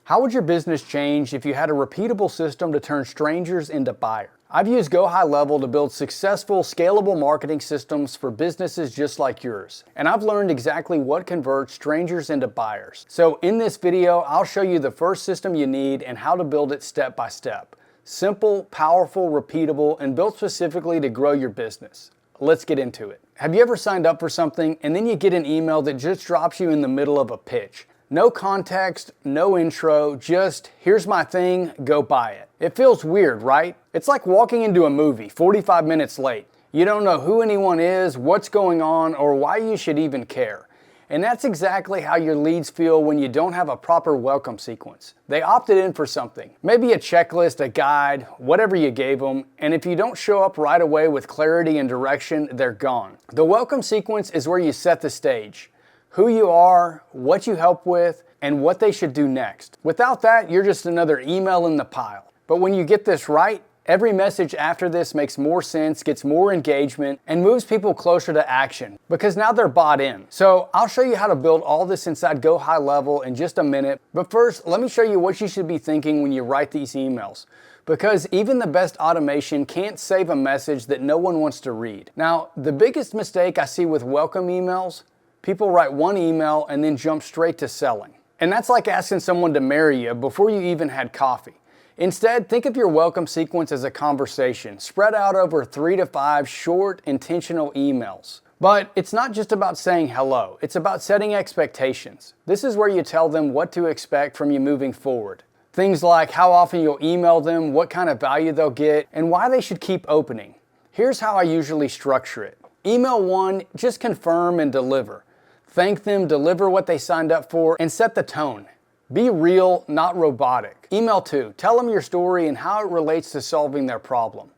How would your business change if you had a repeatable system to turn strangers into buyers? I've used Go High Level to build successful, scalable marketing systems for businesses just like yours. And I've learned exactly what converts strangers into buyers. So in this video, I'll show you the first system you need and how to build it step by step. Simple, powerful, repeatable, and built specifically to grow your business. Let's get into it. Have you ever signed up for something and then you get an email that just drops you in the middle of a pitch? No context, no intro, just here's my thing, go buy it. It feels weird, right? It's like walking into a movie 45 minutes late. You don't know who anyone is, what's going on, or why you should even care. And that's exactly how your leads feel when you don't have a proper welcome sequence. They opted in for something, maybe a checklist, a guide, whatever you gave them, and if you don't show up right away with clarity and direction, they're gone. The welcome sequence is where you set the stage. Who you are, what you help with, and what they should do next. Without that, you're just another email in the pile. But when you get this right, every message after this makes more sense, gets more engagement, and moves people closer to action because now they're bought in. So I'll show you how to build all this inside Go High Level in just a minute. But first, let me show you what you should be thinking when you write these emails. Because even the best automation can't save a message that no one wants to read. Now, the biggest mistake I see with welcome emails, people write one email and then jump straight to selling. And that's like asking someone to marry you before you even had coffee. Instead, think of your welcome sequence as a conversation, spread out over 3 to 5 short, intentional emails. But it's not just about saying hello, it's about setting expectations. This is where you tell them what to expect from you moving forward. Things like how often you'll email them, what kind of value they'll get, and why they should keep opening. Here's how I usually structure it. Email 1, just confirm and deliver. Thank them, deliver what they signed up for, and set the tone. Be real, not robotic. Email 2, tell them your story and how it relates to solving their problem.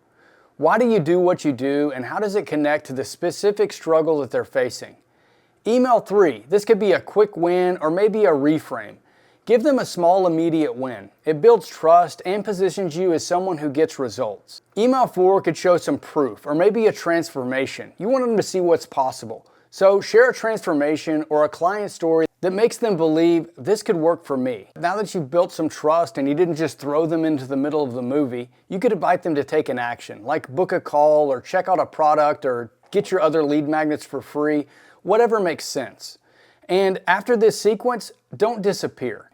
Why do you do what you do, and how does it connect to the specific struggle that they're facing? Email 3, this could be a quick win or maybe a reframe. Give them a small immediate win. It builds trust and positions you as someone who gets results. Email 4 could show some proof or maybe a transformation. You want them to see what's possible. So share a transformation or a client story that makes them believe this could work for me. Now that you've built some trust and you didn't just throw them into the middle of the movie, you could invite them to take an action, like book a call or check out a product or get your other lead magnets for free, whatever makes sense. And after this sequence, don't disappear.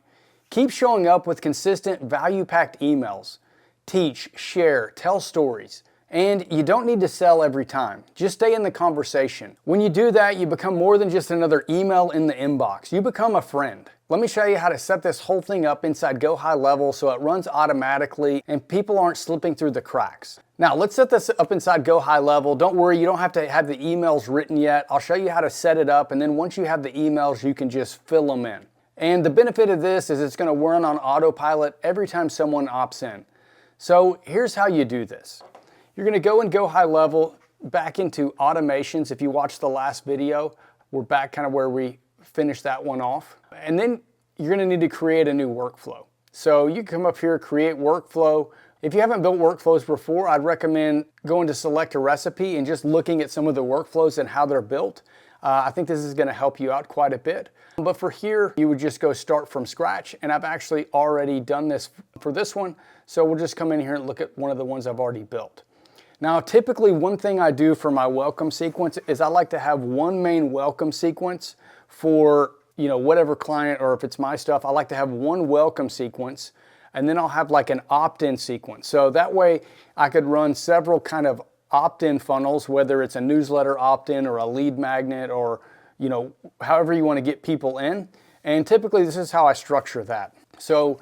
Keep showing up with consistent value-packed emails. Teach, share, tell stories. And you don't need to sell every time. Just stay in the conversation. When you do that, you become more than just another email in the inbox. You become a friend. Let me show you how to set this whole thing up inside Go High Level so it runs automatically and people aren't slipping through the cracks. Now let's set this up inside Go High Level. Don't worry, you don't have to have the emails written yet. I'll show you how to set it up, and then once you have the emails, you can just fill them in. And the benefit of this is it's going to run on autopilot every time someone opts in. So here's how you do this. You're going to go and Go High Level back into automations. If you watched the last video, we're back kind of where we finished that one off. And then you're going to need to create a new workflow. So you come up here, create workflow. If you haven't built workflows before, I'd recommend going to select a recipe and just looking at some of the workflows and how they're built. I think this is going to help you out quite a bit. But for here, you would just go start from scratch. And I've actually already done this for this one. So we'll just come in here and look at one of the ones I've already built. Now, typically one thing I do for my welcome sequence is I like to have one main welcome sequence for, whatever client, or if it's my stuff, I like to have one welcome sequence, and then I'll have like an opt-in sequence. So that way I could run several kind of opt-in funnels, whether it's a newsletter opt-in or a lead magnet or, however you want to get people in. And typically this is how I structure that. So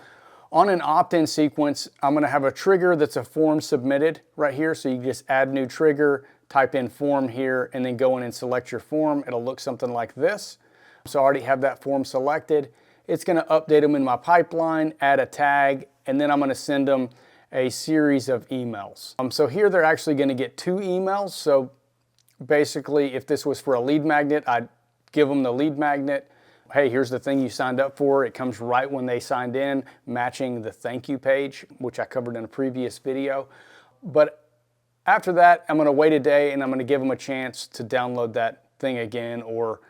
on an opt-in sequence, I'm going to have a trigger that's a form submitted right here. So you just add new trigger, type in form here, and then go in and select your form. It'll look something like this. So I already have that form selected. It's going to update them in my pipeline, add a tag, and then I'm going to send them a series of emails. So here they're actually going to get 2 emails. So basically, if this was for a lead magnet, I'd give them the lead magnet. Hey, here's the thing you signed up for. It comes right when they signed in, matching the thank you page, which I covered in a previous video. But after that, I'm going to wait a day and I'm going to give them a chance to download that thing again, or,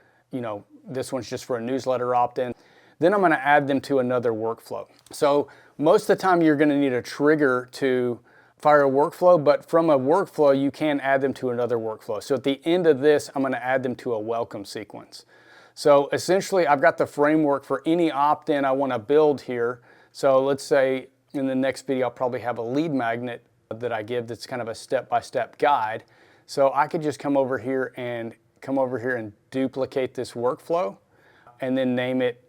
this one's just for a newsletter opt-in. then I'm going to add them to another workflow. So most of the time you're going to need a trigger to fire a workflow, but from a workflow you can add them to another workflow. So at the end of this, I'm going to add them to a welcome sequence. So essentially I've got the framework for any opt-in I want to build here. So let's say in the next video I'll probably have a lead magnet that I give that's kind of a step-by-step guide. So I could just come over here and duplicate this workflow and then name it,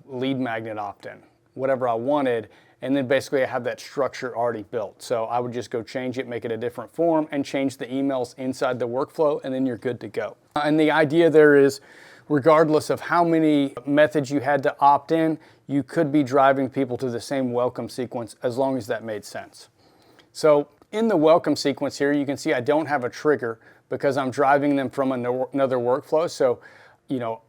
lead magnet opt-in, whatever I wanted. And then basically I have that structure already built. So I would just go change it, make it a different form, and change the emails inside the workflow, and then you're good to go. And the idea there is, regardless of how many methods you had to opt in, you could be driving people to the same welcome sequence as long as that made sense. So in the welcome sequence here, you can see I don't have a trigger because I'm driving them from another workflow. So,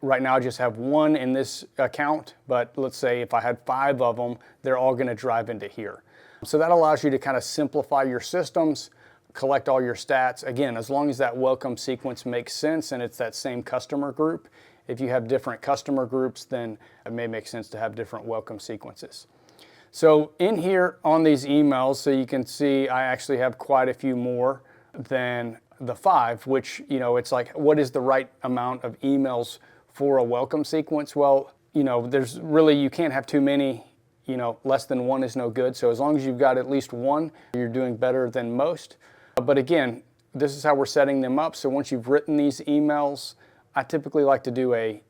right now I just have one in this account, but let's say if I had 5 of them, they're all going to drive into here. So that allows you to kind of simplify your systems, collect all your stats. Again, as long as that welcome sequence makes sense and it's that same customer group. If you have different customer groups, then it may make sense to have different welcome sequences. So in here on these emails, so you can see I actually have quite a few more than the 5, which, it's like, what is the right amount of emails for a welcome sequence? Well, there's really, you can't have too many, less than 1 is no good. So as long as you've got at least 1, you're doing better than most. But again, this is how we're setting them up. So once you've written these emails, I typically like to do a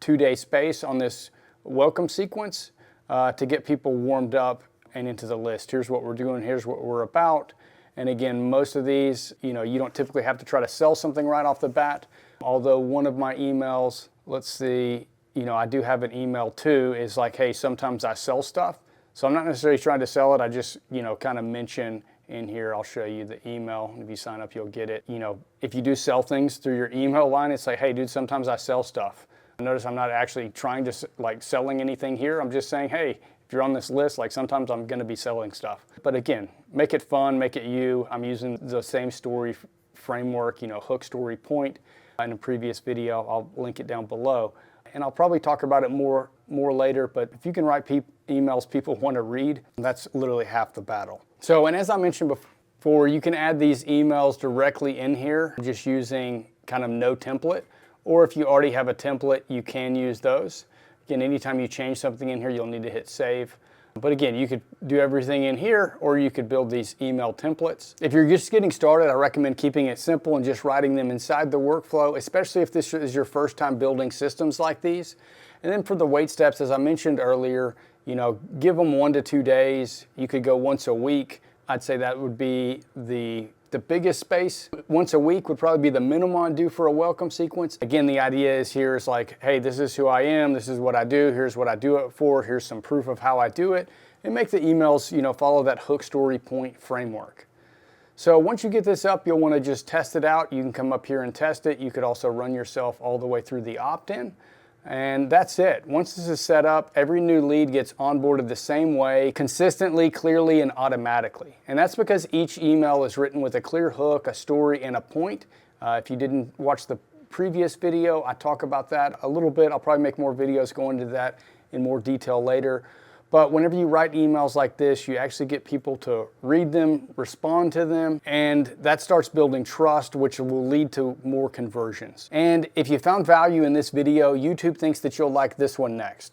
2-day space on this welcome sequence to get people warmed up and into the list. Here's what we're doing, here's what we're about. And again, most of these, you don't typically have to try to sell something right off the bat. Although one of my emails, let's see, I do have an email too, is like, hey, sometimes I sell stuff. So I'm not necessarily trying to sell it. I just, kind of mention in here, I'll show you the email. If you sign up, you'll get it. If you do sell things through your email line, it's like, hey, dude, sometimes I sell stuff. Notice I'm not actually trying to selling anything here. I'm just saying, hey, if you're on this list, sometimes I'm going to be selling stuff. But again, make it fun, make it you. I'm using the same story framework, hook, story, point. In a previous video, I'll link it down below. And I'll probably talk about it more later, but if you can write emails people want to read, that's literally half the battle. So, and as I mentioned before, you can add these emails directly in here, just using kind of no template. Or if you already have a template, you can use those. Again, anytime you change something in here, you'll need to hit save. But again, you could do everything in here, or you could build these email templates. If you're just getting started, I recommend keeping it simple and just writing them inside the workflow, especially if this is your first time building systems like these. And then for the wait steps, as I mentioned earlier, give them 1 to 2 days. You could go once a week. I'd say that would be the biggest space. Once a week would probably be the minimum I'd do for a welcome sequence. Again, the idea is here is like, hey, this is who I am, this is what I do, here's what I do it for, here's some proof of how I do it, and make the emails, follow that hook, story, point framework. So once you get this up, you'll want to just test it out. You can come up here and test it. You could also run yourself all the way through the opt-in. And that's it. Once this is set up, every new lead gets onboarded the same way, consistently, clearly, and automatically. And that's because each email is written with a clear hook, a story, and a point. If you didn't watch the previous video, I talk about that a little bit. I'll probably make more videos going into that in more detail later. But whenever you write emails like this, you actually get people to read them, respond to them, and that starts building trust, which will lead to more conversions. And if you found value in this video, YouTube thinks that you'll like this one next.